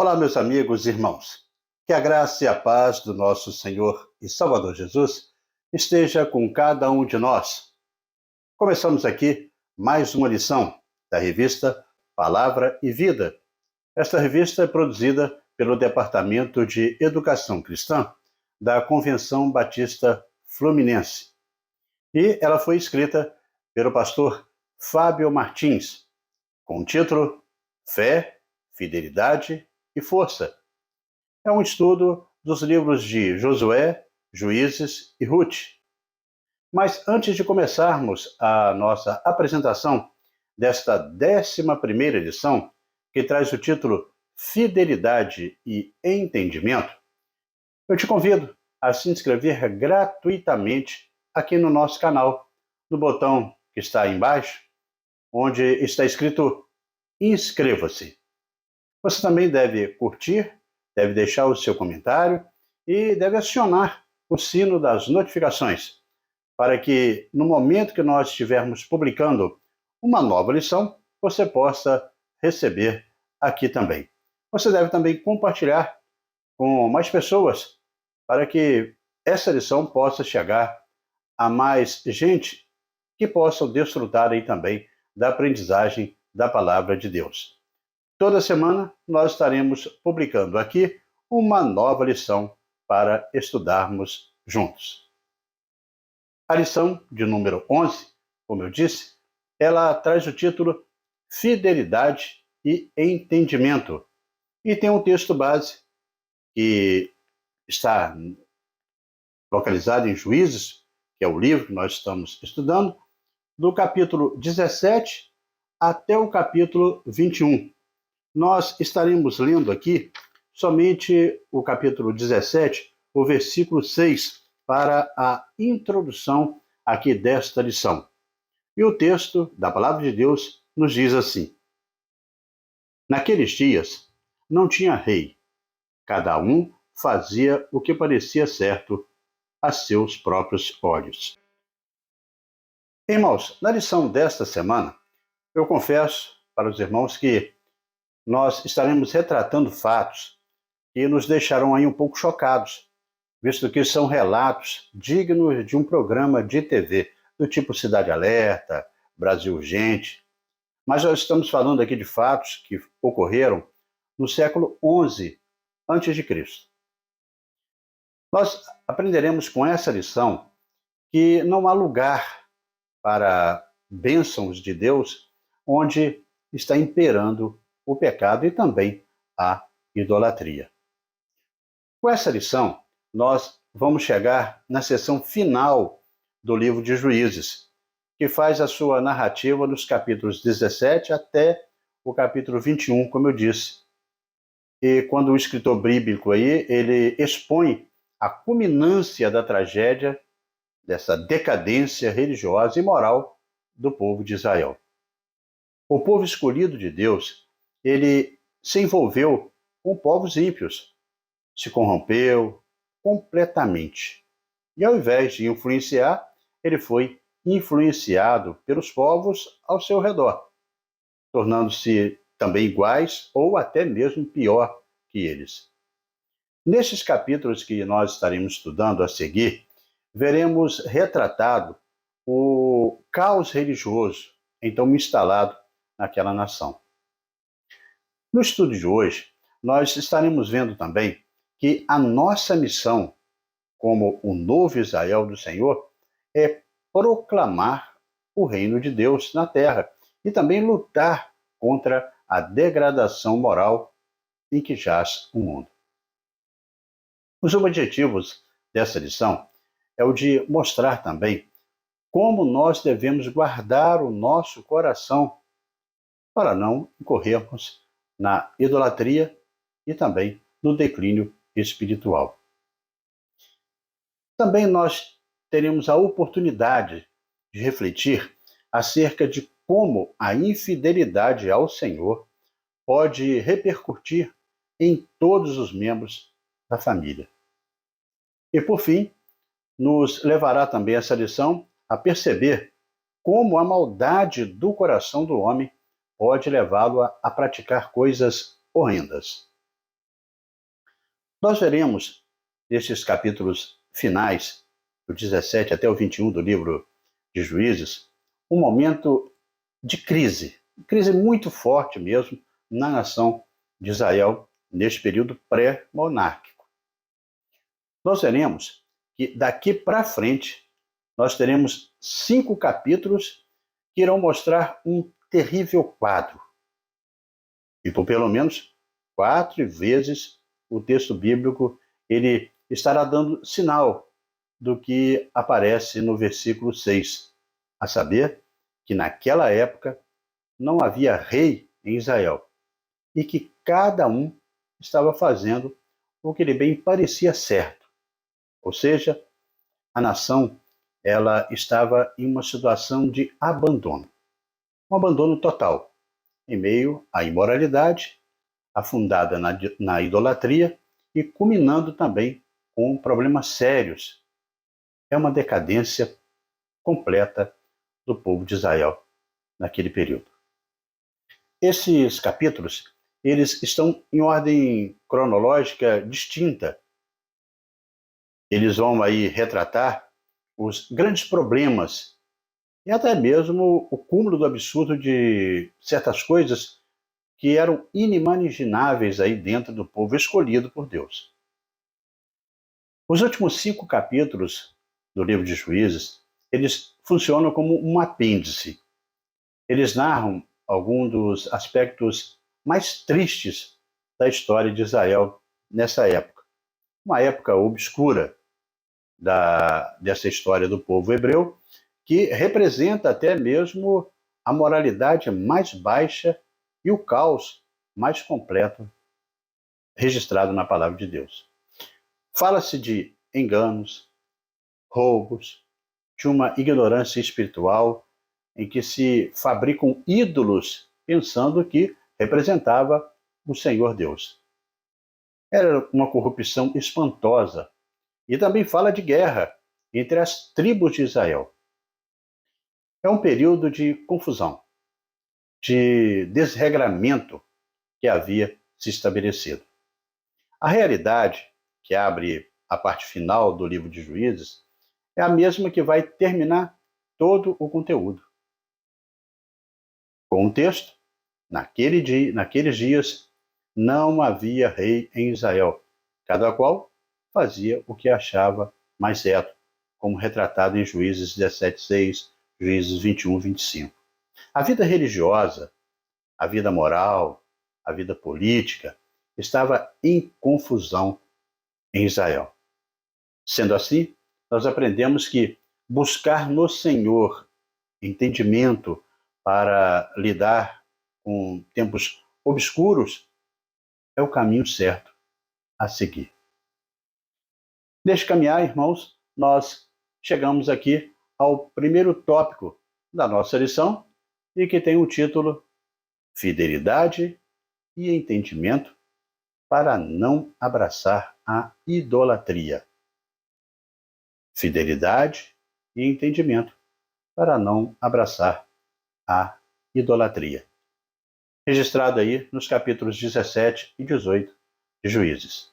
Olá, meus amigos e irmãos. Que a graça e a paz do nosso Senhor e Salvador Jesus esteja com cada um de nós. Começamos aqui mais uma lição da revista Palavra e Vida. Esta revista é produzida pelo Departamento de Educação Cristã da Convenção Batista Fluminense. E ela foi escrita pelo pastor Fábio Martins, com o título Fé, Fidelidade e Força. É um estudo dos livros de Josué, Juízes e Ruth. Mas antes de começarmos a nossa apresentação desta 11ª edição, que traz o título Fidelidade e Entendimento, eu te convido a se inscrever gratuitamente aqui no nosso canal, no botão que está aí embaixo, onde está escrito Inscreva-se. Você também deve curtir, deve deixar o seu comentário e deve acionar o sino das notificações, para que no momento que nós estivermos publicando uma nova lição, você possa receber aqui também. Você deve também compartilhar com mais pessoas, para que essa lição possa chegar a mais gente que possa desfrutar aí também da aprendizagem da Palavra de Deus. Toda semana nós estaremos publicando aqui uma nova lição para estudarmos juntos. A lição de número 11, como eu disse, ela traz o título Fidelidade e Entendimento. E tem um texto base que está localizado em Juízes, que é o livro que nós estamos estudando, do capítulo 17 até o capítulo 21. Nós estaremos lendo aqui somente o capítulo 17, o versículo 6, para a introdução aqui desta lição. E o texto da Palavra de Deus nos diz assim: Naqueles dias não tinha rei, cada um fazia o que parecia certo a seus próprios olhos. Irmãos, na lição desta semana, eu confesso para os irmãos que nós estaremos retratando fatos que nos deixarão aí um pouco chocados, visto que são relatos dignos de um programa de TV, do tipo Cidade Alerta, Brasil Urgente. Mas nós estamos falando aqui de fatos que ocorreram no século XI a.C. Nós aprenderemos com essa lição que não há lugar para bênçãos de Deus onde está imperando o pecado e também a idolatria. Com essa lição, nós vamos chegar na seção final do livro de Juízes, que faz a sua narrativa nos capítulos 17 até o capítulo 21, como eu disse. E quando o escritor bíblico aí, ele expõe a culminância da tragédia, dessa decadência religiosa e moral do povo de Israel. O povo escolhido de Deus, ele se envolveu com povos ímpios, se corrompeu completamente. E ao invés de influenciar, ele foi influenciado pelos povos ao seu redor, tornando-se também iguais ou até mesmo pior que eles. Nestes capítulos que nós estaremos estudando a seguir, veremos retratado o caos religioso então instalado naquela nação. No estudo de hoje, nós estaremos vendo também que a nossa missão, como o novo Israel do Senhor, é proclamar o reino de Deus na terra e também lutar contra a degradação moral em que jaz o mundo. Os objetivos dessa lição é o de mostrar também como nós devemos guardar o nosso coração para não incorrermos na idolatria e também no declínio espiritual. Também nós teremos a oportunidade de refletir acerca de como a infidelidade ao Senhor pode repercutir em todos os membros da família. E por fim, nos levará também essa lição a perceber como a maldade do coração do homem pode levá-lo a praticar coisas horrendas. Nós veremos nestes capítulos finais, do 17 até o 21 do livro de Juízes, um momento de crise muito forte mesmo na nação de Israel neste período pré-monárquico. Nós veremos que daqui para frente nós teremos 5 capítulos que irão mostrar um terrível quadro. E por pelo menos 4 vezes o texto bíblico ele estará dando sinal do que aparece no versículo 6, a saber que naquela época não havia rei em Israel e que cada um estava fazendo o que lhe bem parecia certo. Ou seja, a nação ela estava em uma situação de abandono, um abandono total, em meio à imoralidade, afundada na idolatria e culminando também com problemas sérios. É uma decadência completa do povo de Israel naquele período. Esses capítulos, eles estão em ordem cronológica distinta. Eles vão aí retratar os grandes problemas e até mesmo o cúmulo do absurdo de certas coisas que eram inimagináveis aí dentro do povo escolhido por Deus. Os últimos 5 capítulos do livro de Juízes, eles funcionam como um apêndice. Eles narram alguns dos aspectos mais tristes da história de Israel nessa época. Uma época obscura dessa história do povo hebreu, que representa até mesmo a moralidade mais baixa e o caos mais completo registrado na palavra de Deus. Fala-se de enganos, roubos, de uma ignorância espiritual em que se fabricam ídolos pensando que representava o Senhor Deus. Era uma corrupção espantosa. E também fala de guerra entre as tribos de Israel. É um período de confusão, de desregramento que havia se estabelecido. A realidade, que abre a parte final do livro de Juízes, é a mesma que vai terminar todo o conteúdo. Com o texto, naqueles dias não havia rei em Israel, cada qual fazia o que achava mais certo, como retratado em Juízes 17:6, Juízes 21:25. A vida religiosa, a vida moral, a vida política estava em confusão em Israel. Sendo assim, nós aprendemos que buscar no Senhor entendimento para lidar com tempos obscuros é o caminho certo a seguir. Neste caminhar, irmãos, nós chegamos aqui ao primeiro tópico da nossa lição e que tem o título Fidelidade e Entendimento para não abraçar a idolatria. Fidelidade e entendimento para não abraçar a idolatria. Registrado aí nos capítulos 17 e 18 de Juízes.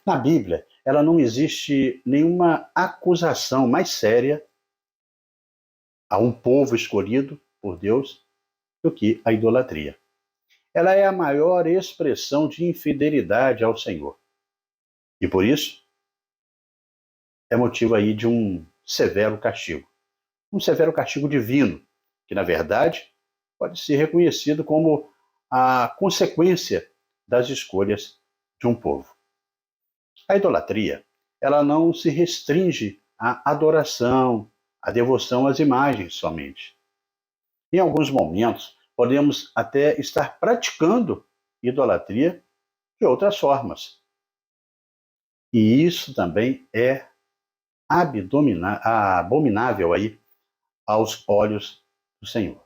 Na Bíblia, ela não existe nenhuma acusação mais séria a um povo escolhido por Deus do que a idolatria. Ela é a maior expressão de infidelidade ao Senhor. E por isso, é motivo aí de um severo castigo. Um severo castigo divino, que na verdade pode ser reconhecido como a consequência das escolhas de um povo. A idolatria, ela não se restringe à adoração, à devoção às imagens somente. Em alguns momentos, podemos até estar praticando idolatria de outras formas. E isso também é abominável aí aos olhos do Senhor.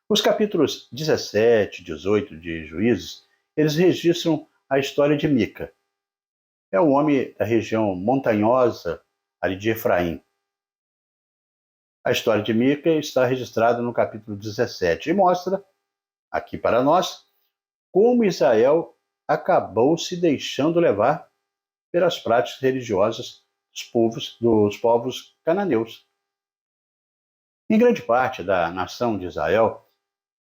Os capítulos 17 e 18 de Juízes, eles registram a história de Mica. É um homem da região montanhosa ali de Efraim. A história de Mica está registrada no capítulo 17 e mostra, aqui para nós, como Israel acabou se deixando levar pelas práticas religiosas dos povos cananeus. Em grande parte da nação de Israel,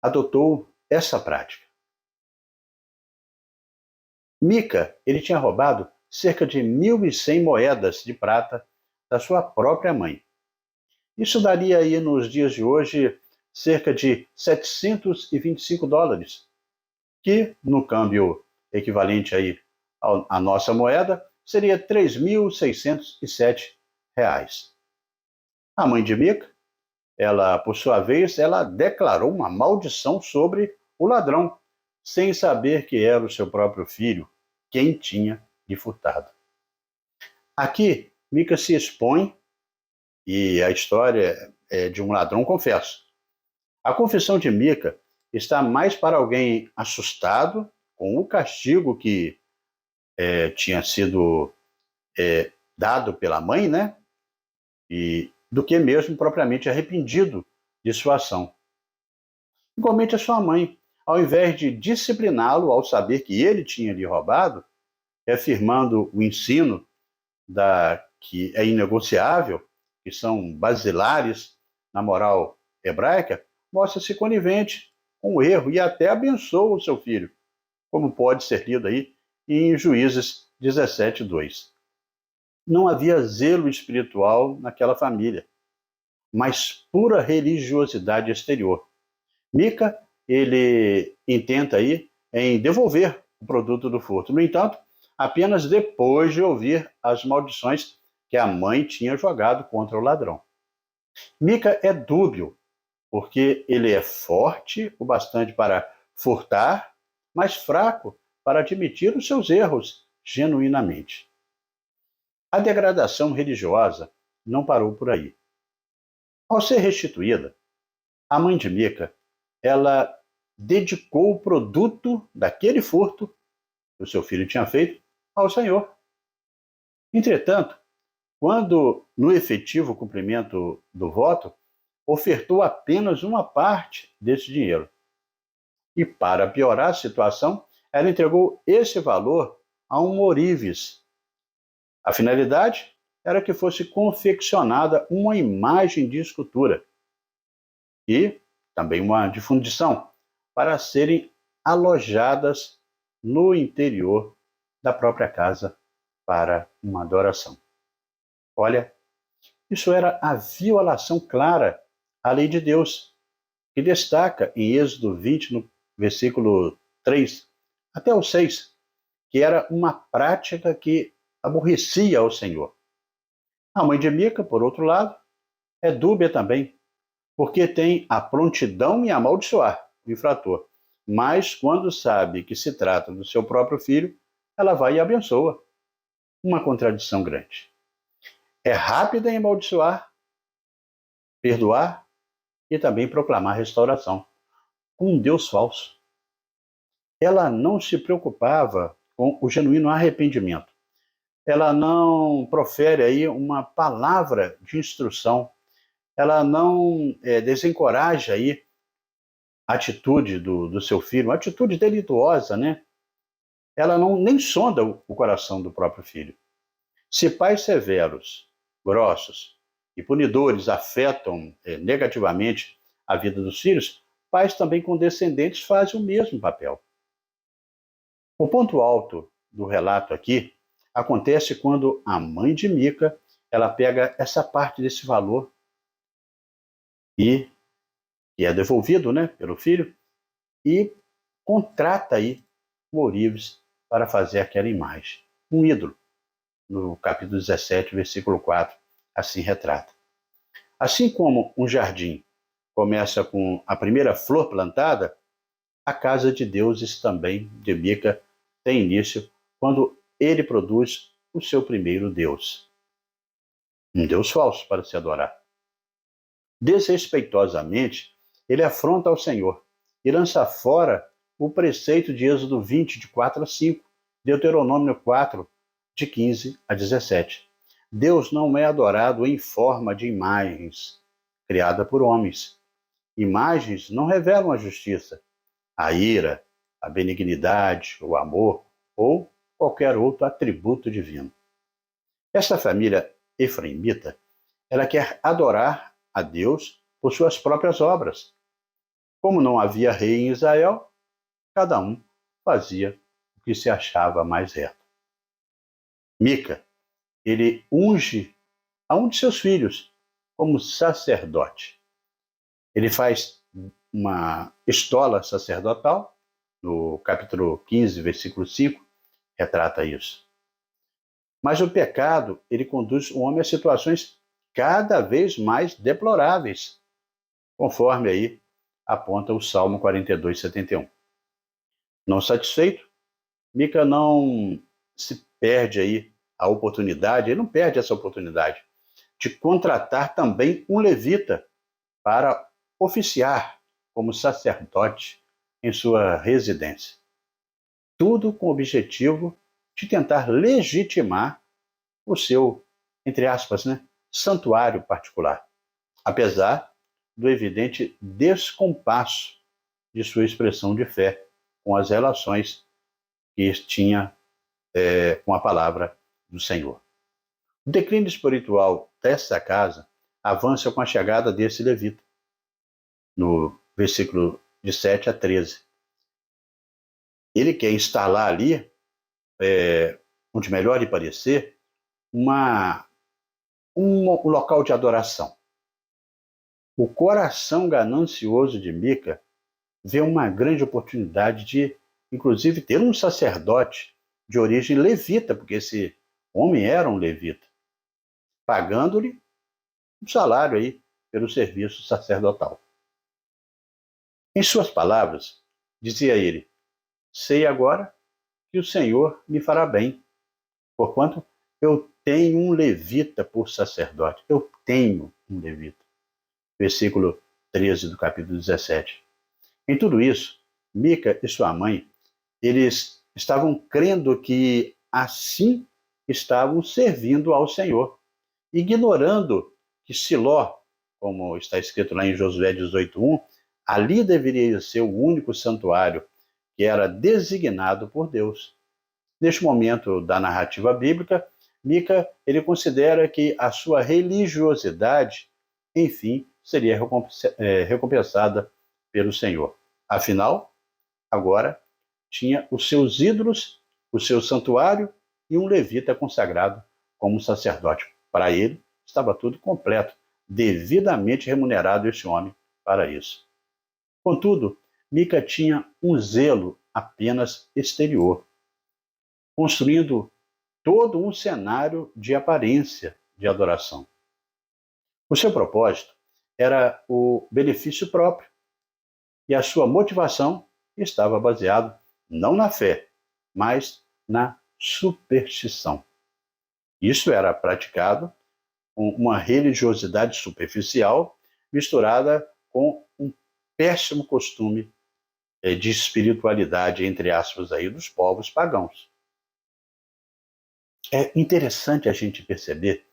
adotou essa prática. Mica, ele tinha roubado cerca de 1.100 moedas de prata da sua própria mãe. Isso daria aí nos dias de hoje cerca de $725, que no câmbio equivalente aí à nossa moeda seria R$ 3.607. A mãe de Mica, ela, por sua vez, ela declarou uma maldição sobre o ladrão, sem saber que era o seu próprio filho quem tinha lhe furtado. Aqui, Mica se expõe e a história é de um ladrão confesso. A confissão de Mica está mais para alguém assustado com o castigo que tinha sido dado pela mãe, né? E do que mesmo propriamente arrependido de sua ação. Igualmente a sua mãe, ao invés de discipliná-lo ao saber que ele tinha lhe roubado, reafirmando o ensino que é inegociável, que são basilares na moral hebraica, mostra-se conivente com o erro e até abençoa o seu filho, como pode ser lido aí em Juízes 17:2. Não havia zelo espiritual naquela família, mas pura religiosidade exterior. Mica, ele intenta aí em devolver o produto do furto. No entanto, apenas depois de ouvir as maldições que a mãe tinha jogado contra o ladrão. Mica é dúbio, porque ele é forte o bastante para furtar, mas fraco para admitir os seus erros genuinamente. A degradação religiosa não parou por aí. Ao ser restituída, a mãe de Mica, ela dedicou o produto daquele furto que o seu filho tinha feito ao Senhor. Entretanto, quando, no efetivo cumprimento do voto, ofertou apenas uma parte desse dinheiro. E, para piorar a situação, ela entregou esse valor a um ourives. A finalidade era que fosse confeccionada uma imagem de escultura e também uma de fundição, para serem alojadas no interior da própria casa para uma adoração. Olha, isso era a violação clara à lei de Deus, que destaca em Êxodo 20, no versículo 3 até o 6, que era uma prática que aborrecia ao Senhor. A mãe de Mica, por outro lado, é dúbia também, porque tem a prontidão em amaldiçoar o infrator, mas quando sabe que se trata do seu próprio filho, ela vai e abençoa. Uma contradição grande. É rápida em amaldiçoar, perdoar e também proclamar restauração, com um Deus falso. Ela não se preocupava com o genuíno arrependimento. Ela não profere aí uma palavra de instrução. Ela não desencoraja aí a atitude do seu filho, uma atitude delituosa, né? Ela não nem sonda o coração do próprio filho. Se pais severos, grossos e punidores afetam negativamente a vida dos filhos, pais também condescendentes fazem o mesmo papel. O ponto alto do relato aqui acontece quando a mãe de Mica, ela pega essa parte desse valor e é devolvido, né, pelo filho, e contrata aí o ourives para fazer aquela imagem, um ídolo. No capítulo 17, versículo 4, assim retrata. Assim como um jardim começa com a primeira flor plantada, a casa de deuses também, de Mica, tem início quando ele produz o seu primeiro Deus. Um Deus falso para se adorar. Desrespeitosamente, ele afronta ao Senhor e lança fora o preceito de Êxodo 20, de 4 a 5, Deuteronômio 4, de 15 a 17. Deus não é adorado em forma de imagens criadas por homens. Imagens não revelam a justiça, a ira a benignidade, o amor ou qualquer outro atributo divino. Esta família efraimita, ela quer adorar a Deus por suas próprias obras. Como não havia rei em Israel, cada um fazia o que se achava mais reto. Mica, ele unge a um de seus filhos como sacerdote. Ele faz uma estola sacerdotal, no capítulo 15, versículo 5, retrata isso. Mas o pecado, ele conduz o homem a situações cada vez mais deploráveis, conforme aí aponta o Salmo 42, 71. Não satisfeito, Mica não se perde aí a oportunidade, ele não perde essa oportunidade de contratar também um levita para oficiar como sacerdote em sua residência. Tudo com o objetivo de tentar legitimar o seu, entre aspas, santuário particular, apesar do evidente descompasso de sua expressão de fé com as relações que tinha com a palavra do Senhor. O declínio espiritual dessa casa avança com a chegada desse levita, no versículo de 7 a 13. Ele quer instalar ali, onde melhor lhe parecer, um local de adoração. O coração ganancioso de Mica vê uma grande oportunidade de, inclusive, ter um sacerdote de origem levita, porque esse homem era um levita, pagando-lhe um salário aí pelo serviço sacerdotal. Em suas palavras, dizia ele: sei agora que o Senhor me fará bem, porquanto eu tenho um levita por sacerdote. Eu tenho um levita. Versículo 13 do capítulo 17. Em tudo isso, Mica e sua mãe, eles estavam crendo que assim estavam servindo ao Senhor, ignorando que Siló, como está escrito lá em Josué 18:1, ali deveria ser o único santuário que era designado por Deus. Neste momento da narrativa bíblica, Mica, ele considera que a sua religiosidade, enfim, seria recompensada pelo Senhor. Afinal, agora tinha os seus ídolos, o seu santuário e um levita consagrado como sacerdote. Para ele, estava tudo completo, devidamente remunerado este homem para isso. Contudo, Mica tinha um zelo apenas exterior, construindo todo um cenário de aparência de adoração. O seu propósito era o benefício próprio e a sua motivação estava baseada não na fé, mas na superstição. Isso era praticado com uma religiosidade superficial misturada com um péssimo costume de espiritualidade, entre aspas, aí, dos povos pagãos. É interessante a gente perceber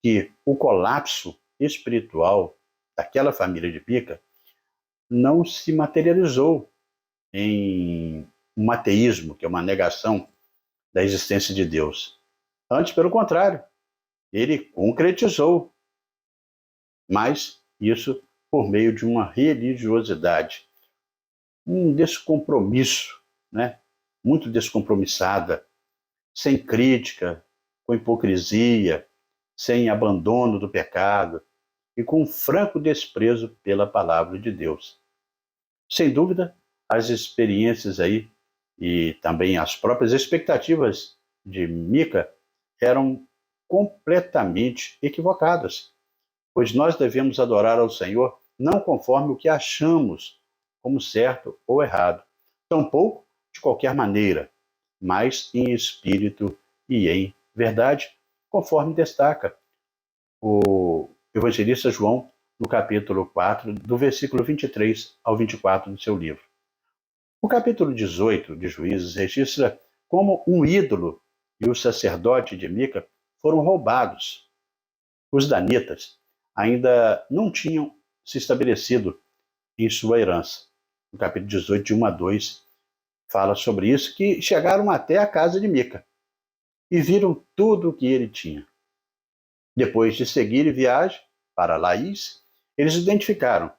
que o colapso espiritual daquela família de Mica não se materializou em um ateísmo, que é uma negação da existência de Deus. Antes, pelo contrário, ele concretizou, mas isso por meio de uma religiosidade, um descompromisso, muito descompromissada, sem crítica, com hipocrisia, sem abandono do pecado e com um franco desprezo pela palavra de Deus. Sem dúvida, as experiências aí e também as próprias expectativas de Mica eram completamente equivocadas, pois nós devemos adorar ao Senhor não conforme o que achamos como certo ou errado, tampouco de qualquer maneira, mas em espírito e em verdade, conforme destaca o evangelista João no capítulo 4, do versículo 23 ao 24 do seu livro. O capítulo 18 de Juízes registra como um ídolo e o sacerdote de Mica foram roubados. Os danitas ainda não tinham se estabelecido em sua herança. No capítulo 18, de 1 a 2, fala sobre isso, que chegaram até a casa de Mica e viram tudo o que ele tinha. Depois de seguir viagem para Laís, eles identificaram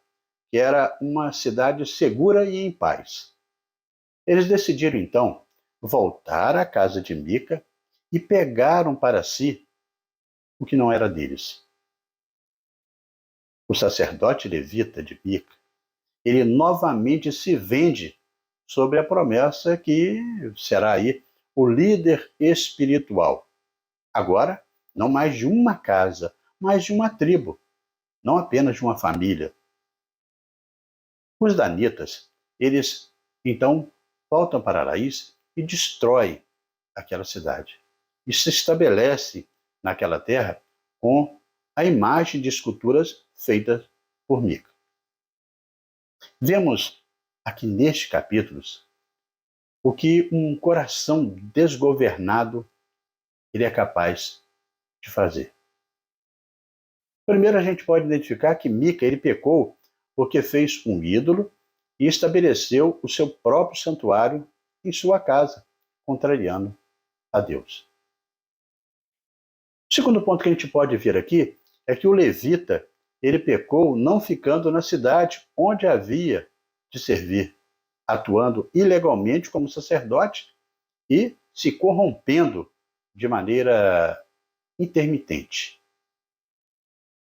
que era uma cidade segura e em paz. Eles decidiram então voltar à casa de Mica e pegaram para si o que não era deles. O sacerdote levita de Mica, ele novamente se vende sobre a promessa que será aí o líder espiritual. Agora, não mais de uma casa, mas de uma tribo, não apenas de uma família. Os danitas, eles então voltam para Laís e destroem aquela cidade. E se estabelece naquela terra com a imagem de esculturas feitas por Mica. Vemos aqui neste capítulo o que um coração desgovernado ele é capaz de fazer. Primeiro a gente pode identificar que Mica ele pecou porque fez um ídolo e estabeleceu o seu próprio santuário em sua casa, contrariando a Deus. O segundo ponto que a gente pode ver aqui é que o levita ele pecou não ficando na cidade onde havia de servir, atuando ilegalmente como sacerdote e se corrompendo de maneira intermitente.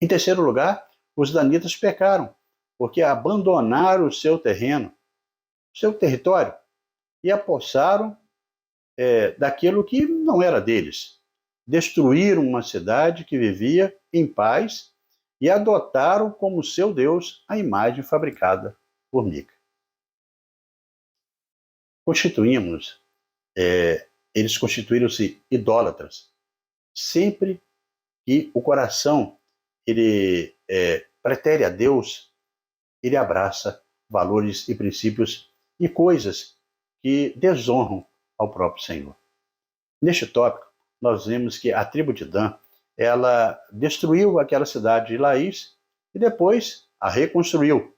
Em terceiro lugar, os danitas pecaram, porque abandonaram o seu terreno, o seu território, e apossaram daquilo que não era deles. Destruíram uma cidade que vivia em paz e adotaram como seu Deus a imagem fabricada por Mica. Constituímos, eles constituíram-se idólatras, sempre que o coração ele pretere a Deus, ele abraça valores e princípios e coisas que desonram ao próprio Senhor. Neste tópico, nós vemos que a tribo de Dan, ela destruiu aquela cidade de Laís e depois a reconstruiu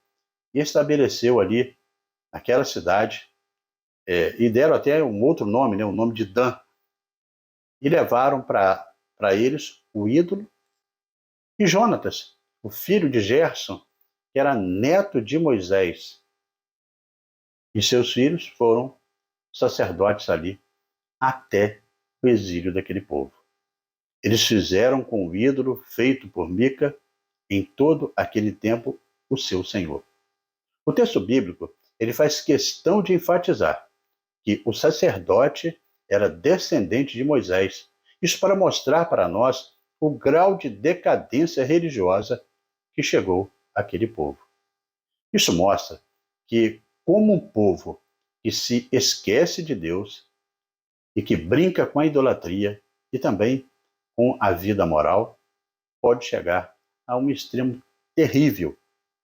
e estabeleceu ali aquela cidade e deram até um outro nome, né, o nome de Dan, e levaram para eles o ídolo. E Jonatas, o filho de Gerson, que era neto de Moisés, e seus filhos foram sacerdotes ali até o exílio daquele povo. Eles fizeram com o ídolo feito por Mica em todo aquele tempo o seu senhor. O texto bíblico ele faz questão de enfatizar que o sacerdote era descendente de Moisés. Isso para mostrar para nós o grau de decadência religiosa que chegou àquele povo. Isso mostra que, como um povo que se esquece de Deus e que brinca com a idolatria e também com a vida moral, pode chegar a um extremo terrível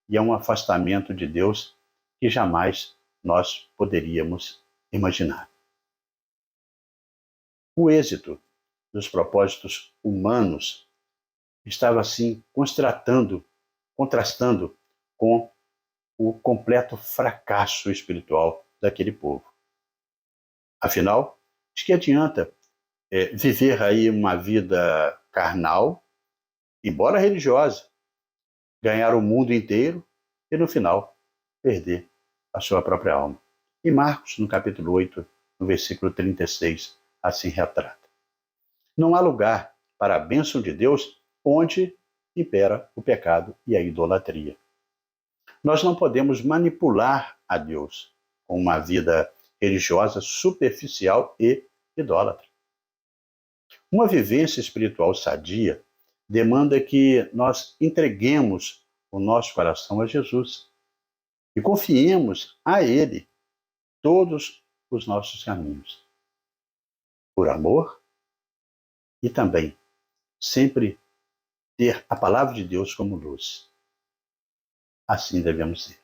e a um afastamento de Deus que jamais nós poderíamos imaginar. O êxito dos propósitos humanos estava assim contrastando com o completo fracasso espiritual daquele povo. Afinal, de que adianta viver aí uma vida carnal, embora religiosa, ganhar o mundo inteiro e no final perder a sua própria alma? E Marcos, no capítulo 8, no versículo 36, assim retrata. Não há lugar para a bênção de Deus onde impera o pecado e a idolatria. Nós não podemos manipular a Deus com uma vida religiosa superficial e idólatra. Uma vivência espiritual sadia demanda que nós entreguemos o nosso coração a Jesus e confiemos a Ele todos os nossos caminhos. Por amor e também sempre ter a palavra de Deus como luz. Assim devemos ser.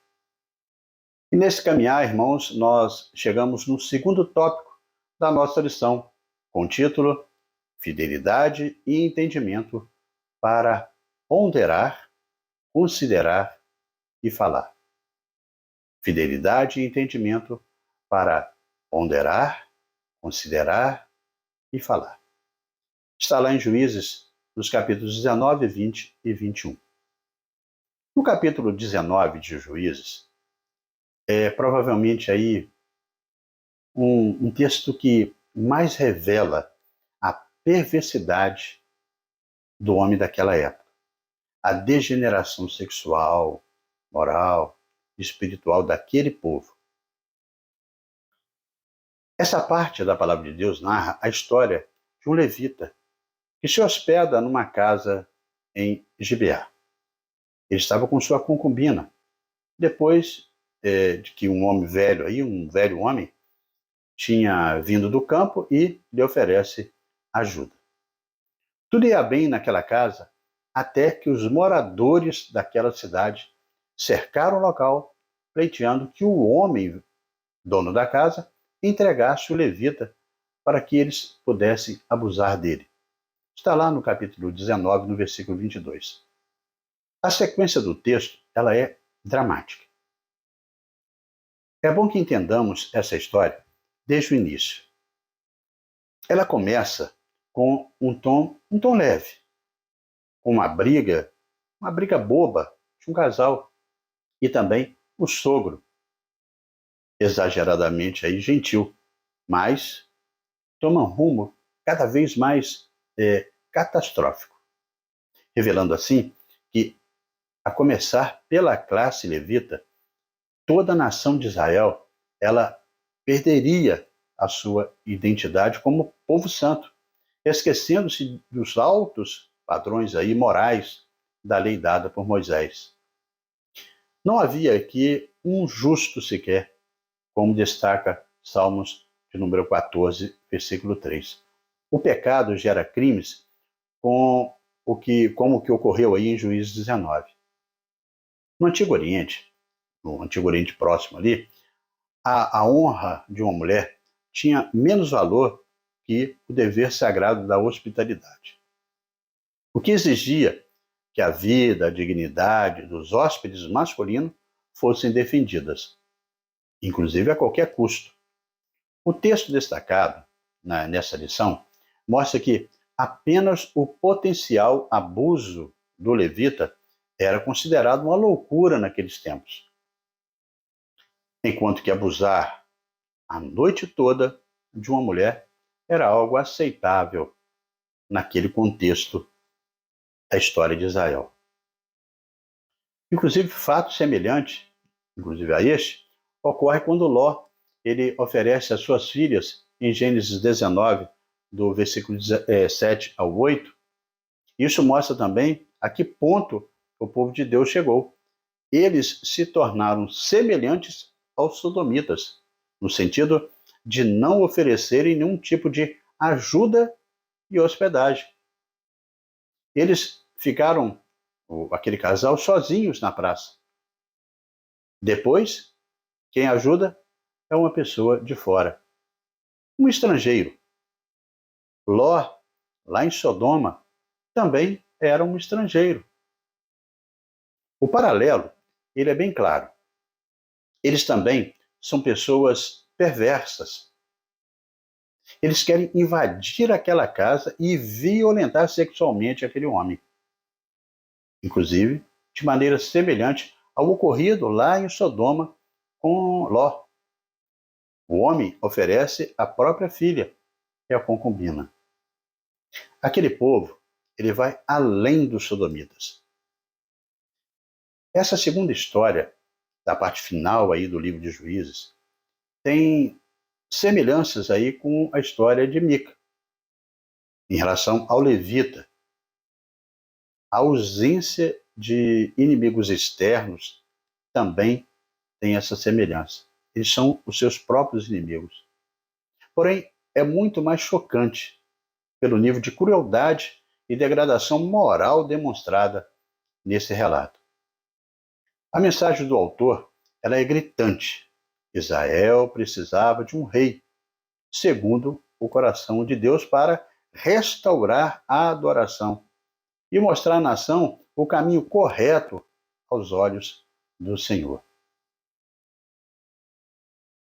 E nesse caminhar, irmãos, nós chegamos no segundo tópico da nossa lição, com o título Fidelidade e Entendimento para ponderar, considerar e falar. Fidelidade e entendimento para ponderar, considerar e falar. Está lá em Juízes, nos capítulos 19, 20 e 21. No capítulo 19 de Juízes, é provavelmente aí um texto que mais revela a perversidade do homem daquela época, a degeneração sexual, moral, espiritual daquele povo. Essa parte da palavra de Deus narra a história de um levita que se hospeda numa casa em Gibeá. Ele estava com sua concubina. Depois de que um homem velho, um velho homem, tinha vindo do campo e lhe oferece ajuda. Tudo ia bem naquela casa até que os moradores daquela cidade cercaram o local, pleiteando que o homem, dono da casa, entregasse o levita para que eles pudessem abusar dele. Está lá no capítulo 19, no versículo 22. A sequência do texto, ela é dramática. É bom que entendamos essa história desde o início. Ela começa com um tom leve, com uma briga boba de um casal e também o sogro, exageradamente aí gentil, mas toma um rumo cada vez mais catastrófico, revelando assim que, a começar pela classe levita, toda a nação de Israel ela perderia a sua identidade como povo santo, esquecendo-se dos altos padrões aí morais da lei dada por Moisés. Não havia aqui um justo sequer, como destaca Salmos de número 14, versículo 3. O pecado gera crimes como o que ocorreu aí em Juízes 19. No Antigo Oriente Próximo ali, a honra de uma mulher tinha menos valor que o dever sagrado da hospitalidade. O que exigia que a vida, a dignidade dos hóspedes masculinos fossem defendidas, inclusive a qualquer custo. O texto destacado nessa lição mostra que apenas o potencial abuso do levita era considerado uma loucura naqueles tempos, enquanto que abusar a noite toda de uma mulher era algo aceitável naquele contexto da história de Israel. Inclusive, fato semelhante, inclusive a este, ocorre quando Ló ele oferece as suas filhas em Gênesis 19, do versículo 7 ao 8. Isso mostra também a que ponto o povo de Deus chegou. Eles se tornaram semelhantes aos sodomitas, no sentido de não oferecerem nenhum tipo de ajuda e hospedagem. Eles ficaram, aquele casal, sozinhos na praça. Depois, quem ajuda é uma pessoa de fora, um estrangeiro. Ló, lá em Sodoma, também era um estrangeiro. O paralelo, ele é bem claro. Eles também são pessoas perversas. Eles querem invadir aquela casa e violentar sexualmente aquele homem. Inclusive, de maneira semelhante ao ocorrido lá em Sodoma com Ló. O homem oferece a própria filha, que é a concubina. Aquele povo, ele vai além dos sodomitas. Essa segunda história, da parte final aí do livro de Juízes, tem semelhanças aí com a história de Mica, em relação ao levita. A ausência de inimigos externos também tem essa semelhança. Eles são os seus próprios inimigos. Porém, é muito mais chocante pelo nível de crueldade e degradação moral demonstrada nesse relato. A mensagem do autor ela é gritante. Israel precisava de um rei, segundo o coração de Deus, para restaurar a adoração e mostrar à nação o caminho correto aos olhos do Senhor.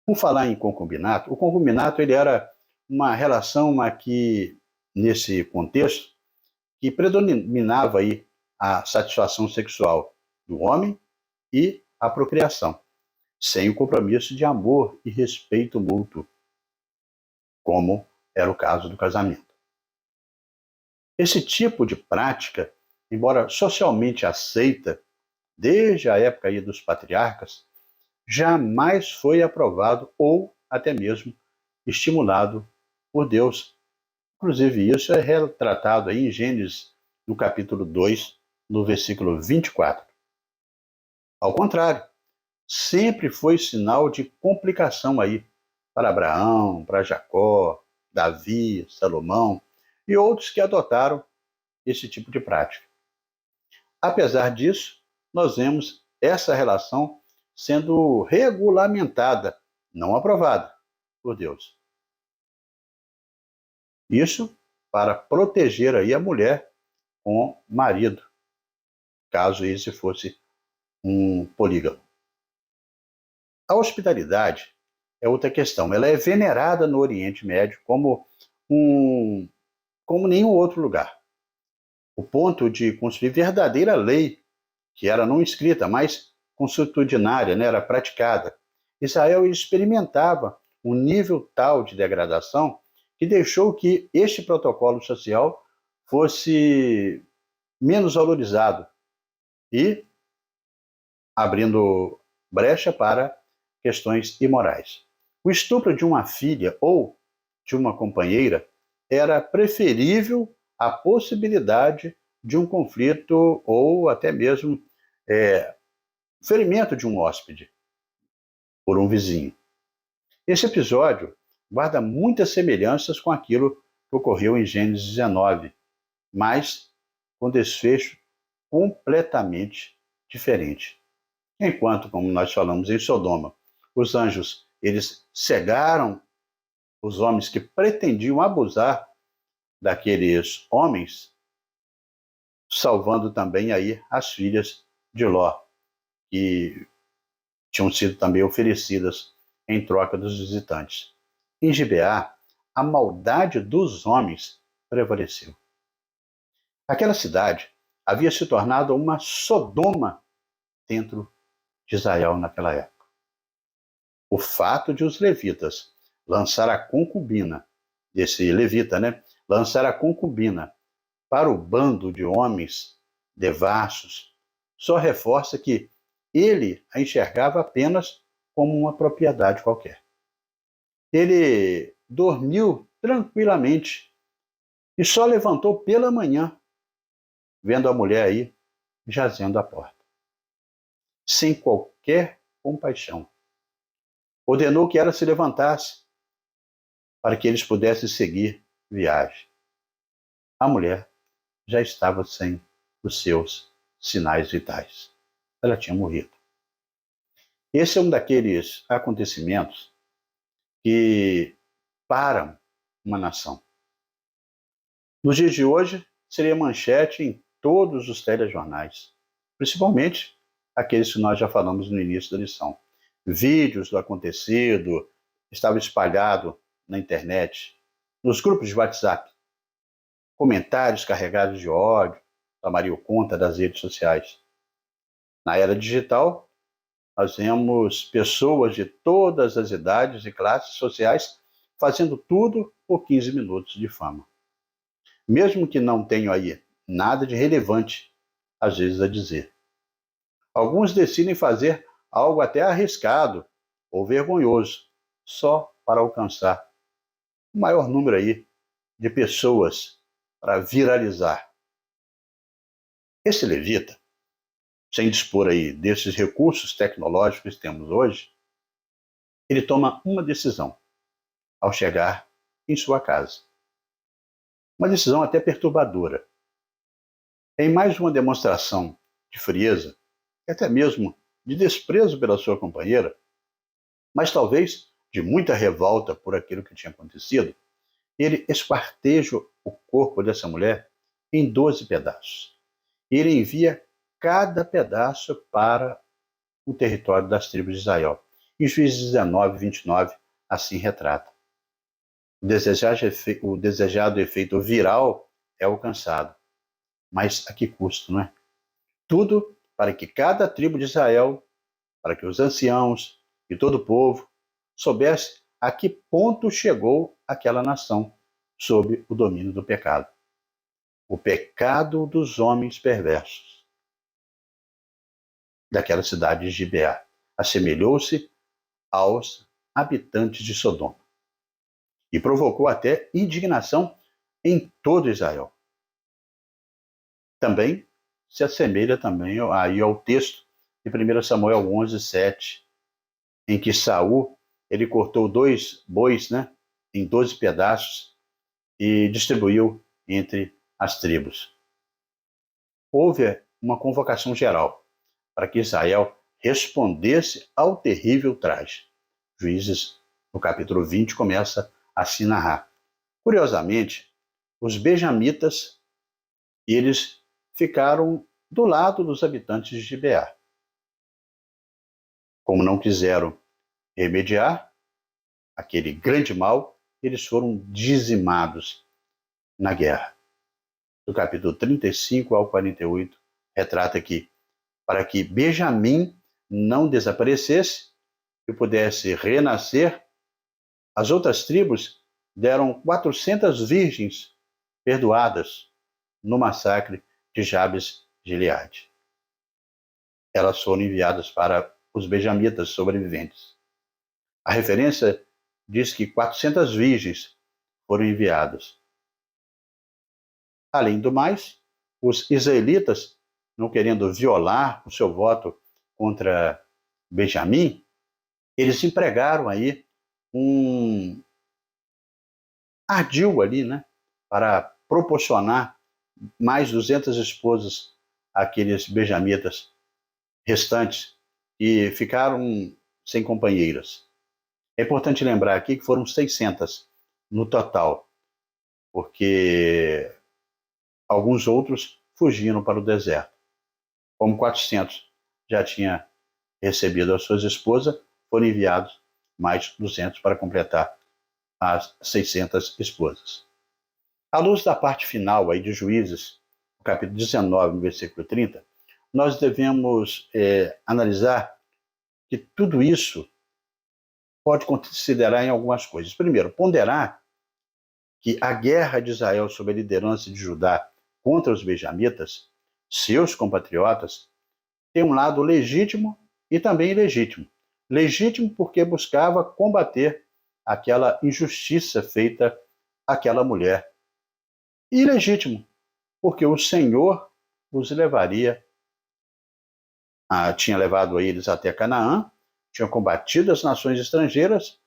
Por falar em concubinato, o concubinato ele era uma relação aqui, nesse contexto, que predominava aí a satisfação sexual do homem e a procriação, sem o compromisso de amor e respeito mútuo, como era o caso do casamento. Esse tipo de prática, embora socialmente aceita desde a época aí dos patriarcas, jamais foi aprovado ou até mesmo estimulado por Deus. Inclusive, isso é retratado aí em Gênesis, no capítulo 2, no versículo 24. Ao contrário, sempre foi sinal de complicação aí para Abraão, para Jacó, Davi, Salomão e outros que adotaram esse tipo de prática. Apesar disso, nós vemos essa relação sendo regulamentada, não aprovada por Deus. Isso para proteger aí a mulher com o marido, caso esse fosse um polígamo. A hospitalidade é outra questão. Ela é venerada no Oriente Médio como nenhum outro lugar. O ponto de construir verdadeira lei, que era não escrita, mas consuetudinária, né, era praticada. Israel experimentava um nível tal de degradação que deixou que este protocolo social fosse menos valorizado e abrindo brecha para questões imorais. O estupro de uma filha ou de uma companheira era preferível à possibilidade de um conflito ou até mesmo ferimento de um hóspede por um vizinho. Esse episódio guarda muitas semelhanças com aquilo que ocorreu em Gênesis 19, mas com desfecho completamente diferente. Enquanto, como nós falamos em Sodoma, os anjos eles cegaram os homens que pretendiam abusar daqueles homens, salvando também aí as filhas de Ló, que tinham sido também oferecidas em troca dos visitantes. Em Gibeá, a maldade dos homens prevaleceu. Aquela cidade havia se tornado uma Sodoma dentro de Israel naquela época. O fato de os levitas lançar a concubina, desse levita, né? Lançar a concubina para o bando de homens devassos, só reforça que ele a enxergava apenas como uma propriedade qualquer. Ele dormiu tranquilamente e só levantou pela manhã, vendo a mulher aí jazendo à porta, sem qualquer compaixão. Ordenou que ela se levantasse para que eles pudessem seguir viagem. A mulher já estava sem os seus sinais vitais. Ela tinha morrido. Esse é um daqueles acontecimentos que param uma nação. Nos dias de hoje, seria manchete em todos os telejornais, principalmente aqueles que nós já falamos no início da lição. Vídeos do acontecido estavam espalhados na internet, nos grupos de WhatsApp. Comentários carregados de ódio tomariam conta das redes sociais. Na era digital, nós vemos pessoas de todas as idades e classes sociais fazendo tudo por 15 minutos de fama. Mesmo que não tenham aí nada de relevante, às vezes, a dizer. Alguns decidem fazer algo até arriscado ou vergonhoso, só para alcançar o maior número aí de pessoas para viralizar. Esse levita, sem dispor aí desses recursos tecnológicos que temos hoje, ele toma uma decisão ao chegar em sua casa. Uma decisão até perturbadora. Em mais uma demonstração de frieza, e até mesmo de desprezo pela sua companheira, mas talvez de muita revolta por aquilo que tinha acontecido, ele esquarteja o corpo dessa mulher em 12 pedaços. Ele envia cada pedaço para o território das tribos de Israel. E Juízes 19, 29, assim retrata. O desejado efeito viral é alcançado. Mas a que custo, não é? Tudo para que cada tribo de Israel, para que os anciãos e todo o povo soubesse a que ponto chegou aquela nação sob o domínio do pecado. O pecado dos homens perversos daquela cidade de Gibeá assemelhou-se aos habitantes de Sodoma e provocou até indignação em todo Israel. Também se assemelha também aí ao texto de 1 Samuel 11, 7, em que Saul ele cortou 2 bois, em 12 pedaços e distribuiu entre as tribos. Houve uma convocação geral para que Israel respondesse ao terrível traje. Juízes, no capítulo 20, começa a se narrar. Curiosamente, os benjamitas, eles ficaram do lado dos habitantes de Gibeá. Como não quiseram remediar aquele grande mal, eles foram dizimados na guerra. Do capítulo 35 ao 48, retrata aqui, para que Benjamim não desaparecesse e pudesse renascer, as outras tribos deram 400 virgens perdoadas no massacre de Jabes Gileade. Elas foram enviadas para os benjamitas sobreviventes. A referência diz que 400 virgens foram enviadas. Além do mais, os israelitas, não querendo violar o seu voto contra Benjamim, eles empregaram aí um ardil ali, para proporcionar mais 200 esposas àqueles benjamitas restantes e ficaram sem companheiras. É importante lembrar aqui que foram 600 no total, porque alguns outros fugiram para o deserto. Como 400 já tinha recebido as suas esposas, foram enviados mais 200 para completar as 600 esposas. À luz da parte final aí de Juízes, no capítulo 19, no versículo 30, nós devemos analisar que tudo isso pode considerar em algumas coisas. Primeiro, ponderar que a guerra de Israel sob a liderança de Judá contra os benjamitas, seus compatriotas, tem um lado legítimo e também ilegítimo. Legítimo porque buscava combater aquela injustiça feita àquela mulher. E ilegítimo porque o Senhor os levaria, tinha levado eles até Canaã, tinham combatido as nações estrangeiras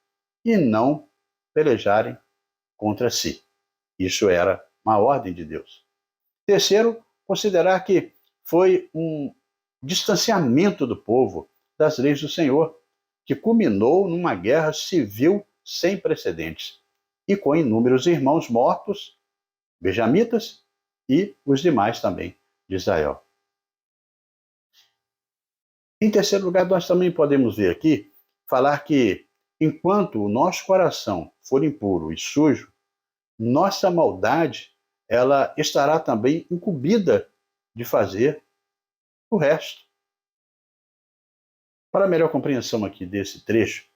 e não pelejarem contra si. Isso era uma ordem de Deus. Terceiro, considerar que foi um distanciamento do povo das leis do Senhor, que culminou numa guerra civil sem precedentes e com inúmeros irmãos mortos, benjamitas e os demais também de Israel. Em terceiro lugar, nós também podemos ver aqui, falar que enquanto o nosso coração for impuro e sujo, nossa maldade ela estará também incumbida de fazer o resto. Para a melhor compreensão aqui desse trecho,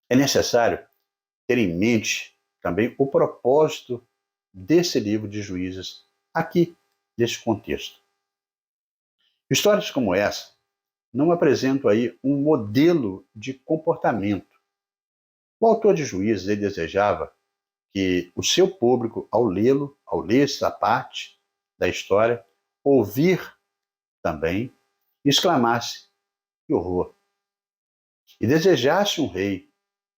é necessário ter em mente também o propósito desse livro de Juízes aqui, nesse contexto. Histórias como essa não apresentam aí um modelo de comportamento. O autor de Juízes ele desejava que o seu público, ao ler essa parte da história, ouvir também, exclamasse: que horror! E desejasse um rei.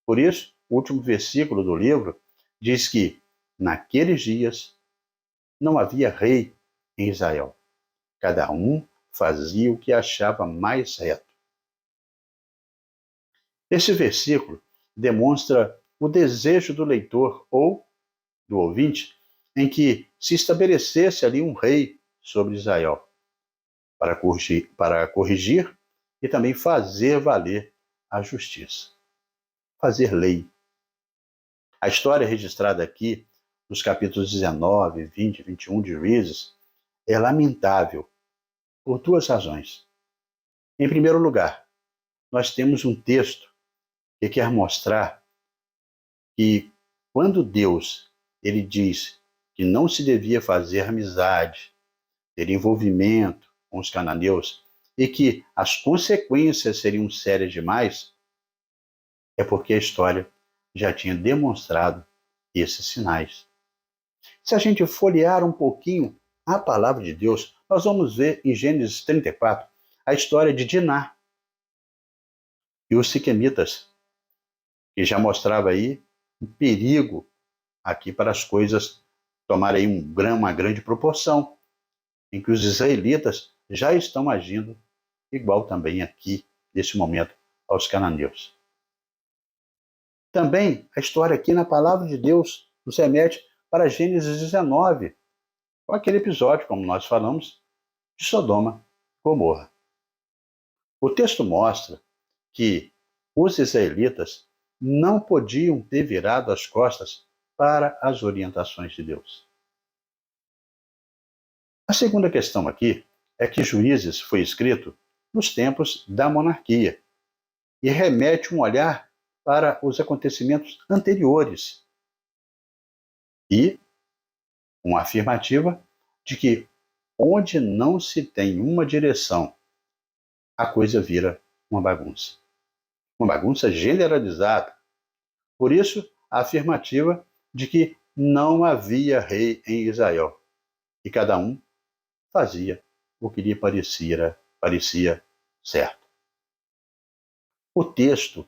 Por isso, o último versículo do livro diz que, naqueles dias, não havia rei em Israel. Cada um fazia o que achava mais reto. Esse versículo demonstra o desejo do leitor ou do ouvinte em que se estabelecesse ali um rei sobre Israel para corrigir e também fazer valer a justiça, fazer lei. A história registrada aqui, nos capítulos 19, 20 e 21 de Juízes, é lamentável por duas razões. Em primeiro lugar, nós temos um texto que quer mostrar que quando Deus ele diz que não se devia fazer amizade, ter envolvimento com os cananeus e que as consequências seriam sérias demais, é porque a história já tinha demonstrado esses sinais. Se a gente folhear um pouquinho a palavra de Deus, nós vamos ver em Gênesis 34 a história de Diná e os siquemitas, que já mostrava aí um perigo aqui para as coisas tomarem uma grande proporção, em que os israelitas já estão agindo igual também aqui, nesse momento, aos cananeus. Também a história aqui na palavra de Deus nos remete para Gênesis 19, com aquele episódio, como nós falamos, de Sodoma e Gomorra. O texto mostra que os israelitas não podiam ter virado as costas para as orientações de Deus. A segunda questão aqui é que Juízes foi escrito nos tempos da monarquia e remete um olhar para os acontecimentos anteriores e uma afirmativa de que onde não se tem uma direção, a coisa vira uma bagunça. Uma bagunça generalizada. Por isso, a afirmativa de que não havia rei em Israel e cada um fazia o que lhe parecia certo. O texto,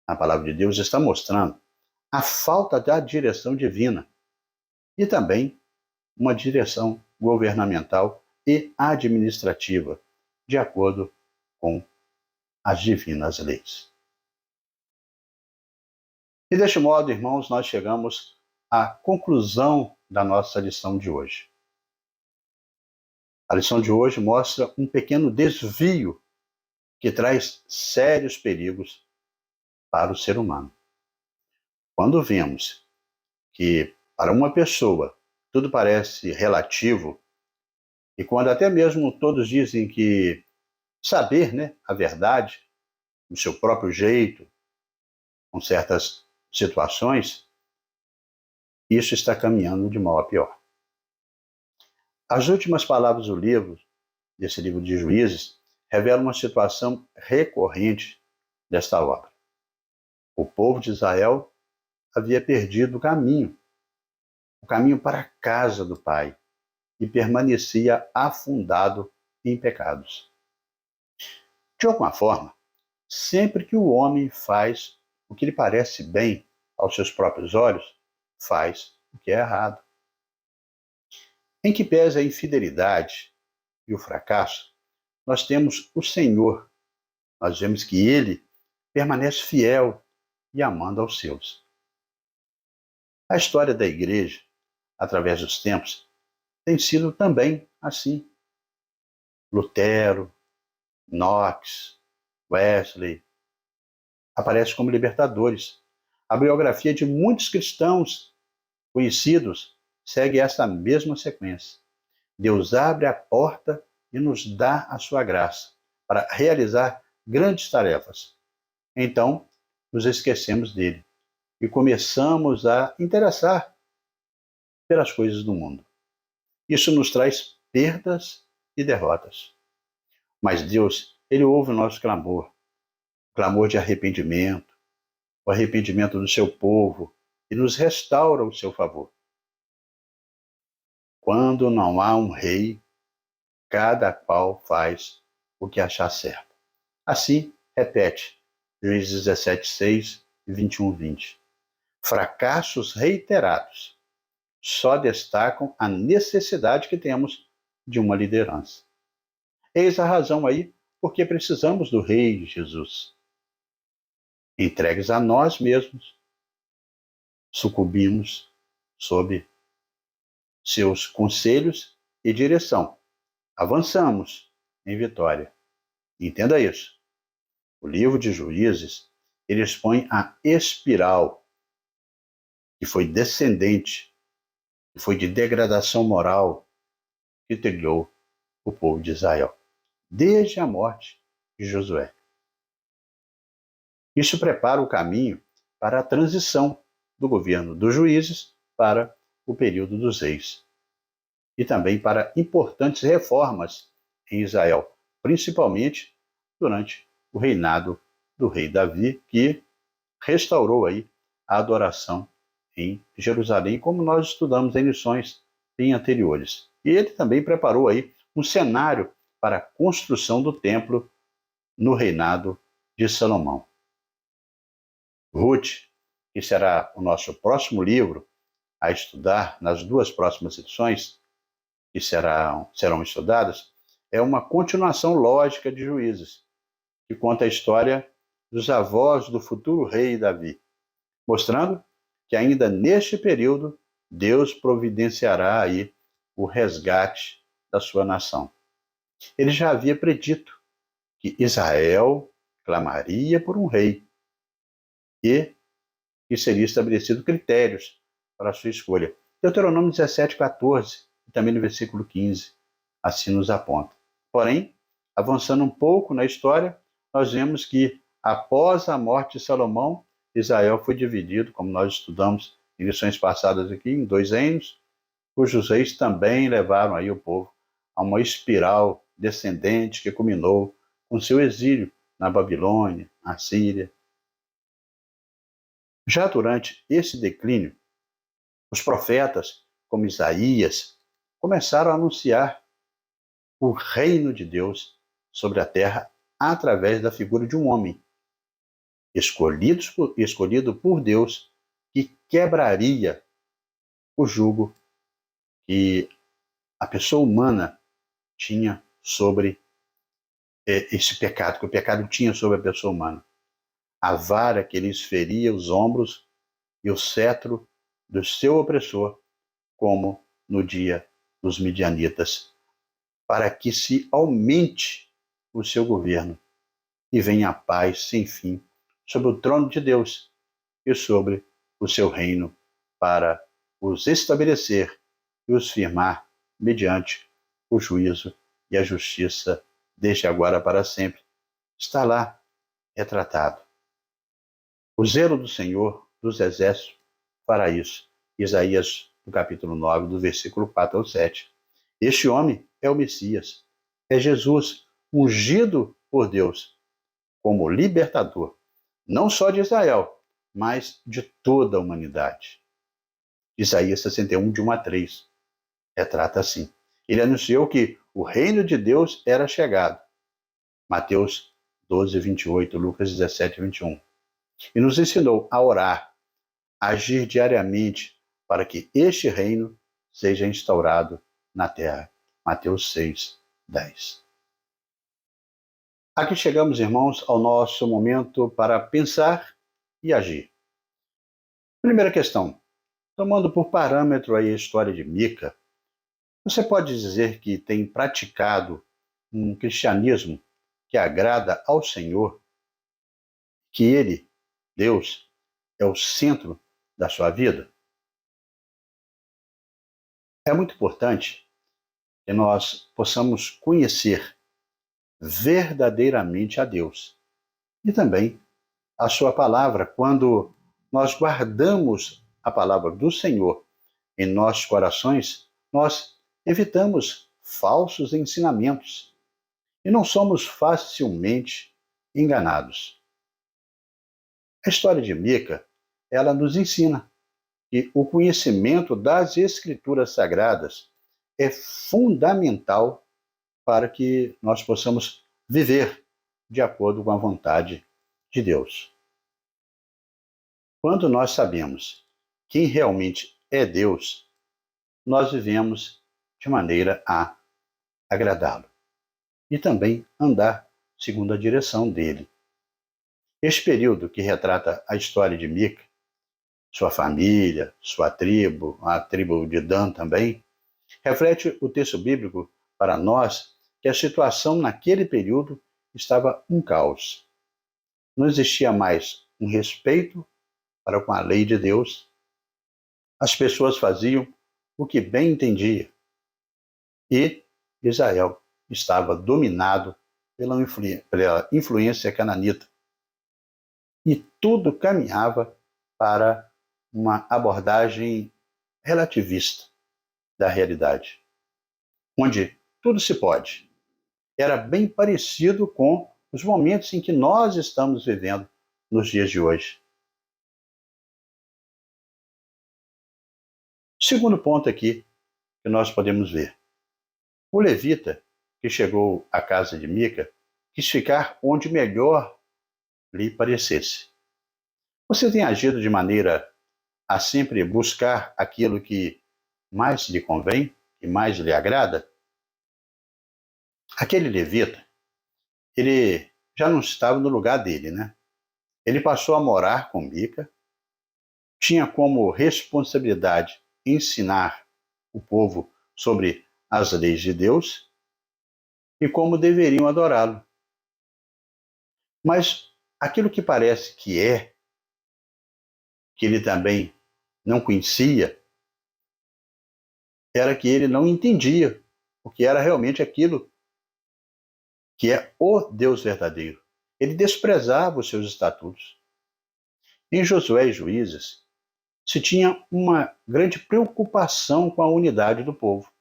a palavra de Deus, está mostrando a falta da direção divina e também uma direção governamental e administrativa, de acordo com as divinas leis. E deste modo, irmãos, nós chegamos à conclusão da nossa lição de hoje. A lição de hoje mostra um pequeno desvio que traz sérios perigos para o ser humano. Quando vemos que para uma pessoa tudo parece relativo, e quando até mesmo todos dizem que saber, a verdade, do seu próprio jeito, com certas situações, isso está caminhando de mal a pior. As últimas palavras desse livro de Juízes, revelam uma situação recorrente desta obra. O povo de Israel havia perdido o caminho para a casa do Pai, e permanecia afundado em pecados. De alguma forma, sempre que o homem faz o que lhe parece bem aos seus próprios olhos, faz o que é errado. Em que pese a infidelidade e o fracasso, nós temos o Senhor. Nós vemos que Ele permanece fiel e amando aos seus. A história da igreja, através dos tempos, tem sido também assim. Lutero, Knox, Wesley aparecem como libertadores. A biografia de muitos cristãos conhecidos segue essa mesma sequência. Deus abre a porta e nos dá a sua graça para realizar grandes tarefas. Então, nos esquecemos dele e começamos a interessar pelas coisas do mundo. Isso nos traz perdas e derrotas. Mas Deus, Ele ouve o nosso clamor, clamor de arrependimento, o arrependimento do seu povo, e nos restaura o seu favor. Quando não há um rei, cada qual faz o que achar certo. Assim, repete, Juízes 17:6 e 21:20. Fracassos reiterados só destacam a necessidade que temos de uma liderança. Eis a razão aí porque precisamos do Rei Jesus. Entregues a nós mesmos, sucumbimos sob seus conselhos e direção. Avançamos em vitória. Entenda isso. O livro de Juízes, ele expõe a espiral que foi descendente, que foi de degradação moral que trilhou o povo de Israel, desde a morte de Josué. Isso prepara o caminho para a transição do governo dos juízes para o período dos reis, e também para importantes reformas em Israel, principalmente durante o reinado do rei Davi, que restaurou aí a adoração em Jerusalém, como nós estudamos em lições bem anteriores. E ele também preparou aí um cenário para a construção do templo no reinado de Salomão. Ruth, que será o nosso próximo livro a estudar nas duas próximas edições, que serão estudadas, é uma continuação lógica de Juízes, que conta a história dos avós do futuro rei Davi, mostrando que ainda neste período Deus providenciará aí o resgate da sua nação. Ele já havia predito que Israel clamaria por um rei e que seria estabelecido critérios para a sua escolha. Deuteronômio 17:14 e também no versículo 15 assim nos aponta. Porém, avançando um pouco na história, nós vemos que após a morte de Salomão, Israel foi dividido, como nós estudamos em lições passadas aqui, em 2 reinos, cujos reis também levaram aí o povo a uma espiral descendente que culminou com seu exílio na Babilônia, na Síria. Já durante esse declínio, os profetas, como Isaías, começaram a anunciar o reino de Deus sobre a terra através da figura de um homem, escolhido por Deus, que quebraria o jugo que a pessoa humana tinha sobre esse pecado, que o pecado tinha sobre a pessoa humana. A vara que lhes feria os ombros e o cetro do seu opressor, como no dia dos midianitas, para que se aumente o seu governo e venha a paz sem fim sobre o trono de Deus e sobre o seu reino, para os estabelecer e os firmar mediante o juízo e a justiça desde agora para sempre. Está lá retratado. O zelo do Senhor dos Exércitos fará isso. Isaías, no capítulo 9, do versículo 4 ao 7. Este homem é o Messias, é Jesus, ungido por Deus como libertador, não só de Israel, mas de toda a humanidade. Isaías 61, de 1 a 3, retrata assim. Ele anunciou que o reino de Deus era chegado. Mateus 12, 28, Lucas 17, 21. E nos ensinou a orar, a agir diariamente para que este reino seja instaurado na terra. Mateus 6, 10. Aqui chegamos, irmãos, ao nosso momento para pensar e agir. Primeira questão. Tomando por parâmetro aí a história de Mica, você pode dizer que tem praticado um cristianismo que agrada ao Senhor, que Ele, Deus, é o centro da sua vida? É muito importante que nós possamos conhecer verdadeiramente a Deus e também a sua palavra. Quando nós guardamos a palavra do Senhor em nossos corações, nós evitamos falsos ensinamentos e não somos facilmente enganados. A história de Mica, ela nos ensina que o conhecimento das Escrituras Sagradas é fundamental para que nós possamos viver de acordo com a vontade de Deus. Quando nós sabemos quem realmente é Deus, nós vivemos de maneira a agradá-lo e também andar segundo a direção dele. Este período que retrata a história de Mica, sua família, sua tribo, a tribo de Dan também, reflete o texto bíblico para nós que a situação naquele período estava um caos. não existia mais um respeito para com a lei de Deus. As pessoas faziam o que bem entendia e Israel estava dominado pela influência cananita e tudo caminhava para uma abordagem relativista da realidade, onde tudo se pode. Era bem parecido com os momentos em que nós estamos vivendo nos dias de hoje. Segundo ponto aqui que nós podemos ver. O levita que chegou à casa de Mica quis ficar onde melhor lhe parecesse. Você tem agido de maneira a sempre buscar aquilo que mais lhe convém e mais lhe agrada? Aquele levita, ele já não estava no lugar dele, né? Ele passou a morar com Mica, tinha como responsabilidade ensinar o povo sobre as leis de Deus e como deveriam adorá-lo. Mas aquilo que parece que ele também não conhecia, era que ele não entendia o que era realmente aquilo que é o Deus verdadeiro. Ele desprezava os seus estatutos. Em Josué e Juízes, se tinha uma grande preocupação com a unidade do povo,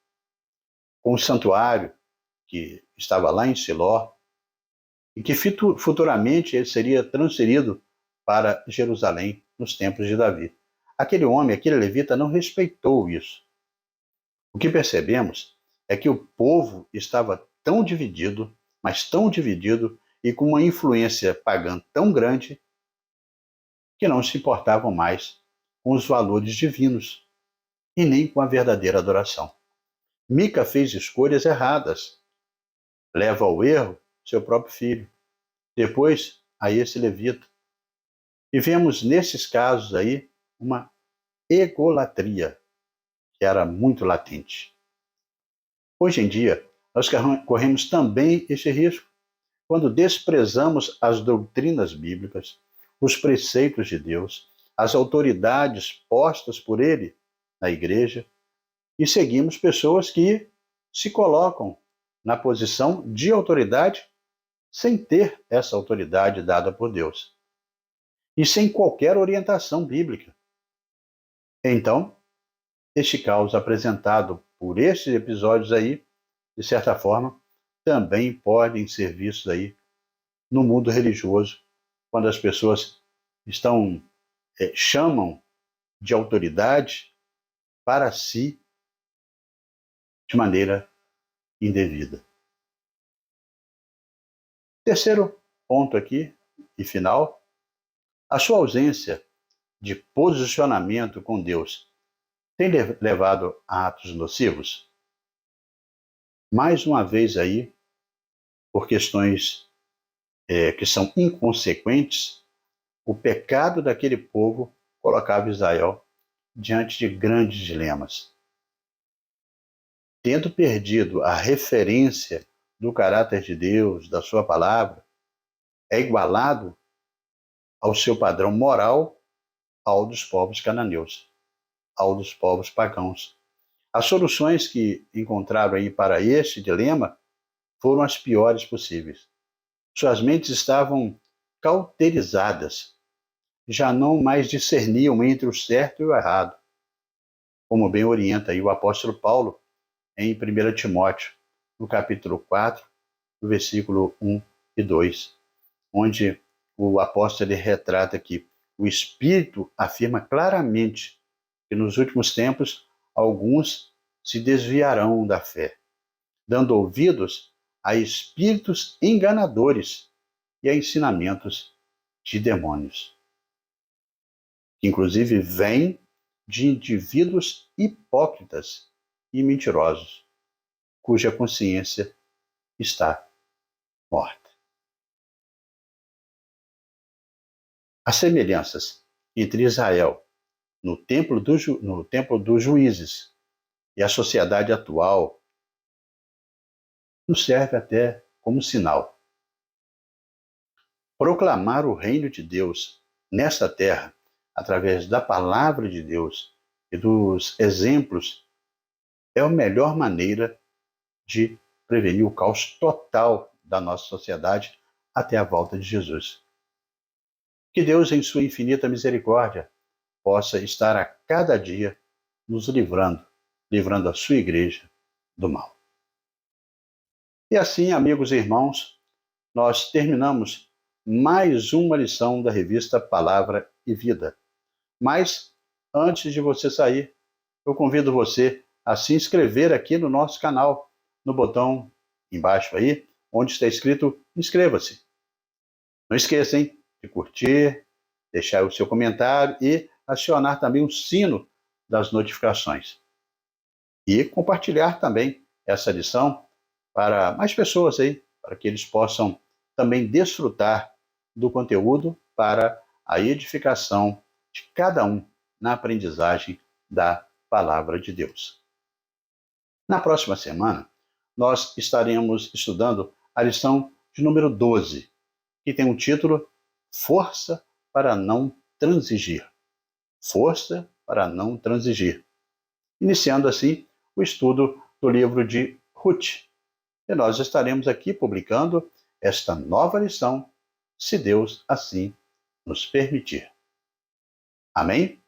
com o santuário que estava lá em Siló, e que futuramente ele seria transferido para Jerusalém, nos tempos de Davi. Aquele homem, aquele levita, não respeitou isso. O que percebemos é que o povo estava tão dividido, mas tão dividido, e com uma influência pagã tão grande, que não se importavam mais com os valores divinos e nem com a verdadeira adoração. Mica fez escolhas erradas, leva ao erro seu próprio filho, depois a esse levita. E vemos nesses casos aí uma egolatria que era muito latente. Hoje em dia, nós corremos também esse risco quando desprezamos as doutrinas bíblicas, os preceitos de Deus, as autoridades postas por Ele na igreja e seguimos pessoas que se colocam na posição de autoridade sem ter essa autoridade dada por Deus e sem qualquer orientação bíblica. Então, este caos apresentado por estes episódios aí, de certa forma, também podem ser vistos aí no mundo religioso, quando as pessoas chamam de autoridade para si de maneira indevida. Terceiro ponto aqui, e final, a sua ausência de posicionamento com Deus tem levado a atos nocivos? Mais uma vez aí, por questões que são inconsequentes, o pecado daquele povo colocava Israel diante de grandes dilemas. Tendo perdido a referência do caráter de Deus, da sua palavra, é igualado ao seu padrão moral ao dos povos cananeus, ao dos povos pagãos. As soluções que encontraram aí para este dilema foram as piores possíveis. Suas mentes estavam cauterizadas, já não mais discerniam entre o certo e o errado, como bem orienta aí o apóstolo Paulo em 1 Timóteo, no capítulo 4, no versículo 1 e 2, onde o apóstolo retrata que o Espírito afirma claramente que nos últimos tempos alguns se desviarão da fé, dando ouvidos a espíritos enganadores e a ensinamentos de demônios, que inclusive vêm de indivíduos hipócritas e mentirosos, cuja consciência está morta. As semelhanças entre Israel no templo dos juízes e a sociedade atual nos serve até como sinal. proclamar o reino de Deus nesta terra, através da palavra de Deus e dos exemplos, é a melhor maneira de prevenir o caos total da nossa sociedade até a volta de Jesus. Que Deus, em sua infinita misericórdia, possa estar a cada dia nos livrando a sua igreja do mal. E assim, amigos e irmãos, nós terminamos mais uma lição da revista Palavra e Vida. Mas, antes de você sair, eu convido você a se inscrever aqui no nosso canal, no botão embaixo aí, onde está escrito inscreva-se. Não esqueça, hein, de curtir, deixar o seu comentário e acionar também o sino das notificações. E compartilhar também essa lição para mais pessoas aí, para que eles possam também desfrutar do conteúdo para a edificação de cada um na aprendizagem da Palavra de Deus. Na próxima semana, nós estaremos estudando a lição de número 12, que tem o título Força para não transigir. Força para não transigir. Iniciando assim o estudo do livro de Ruth. E nós estaremos aqui publicando esta nova lição, se Deus assim nos permitir. Amém?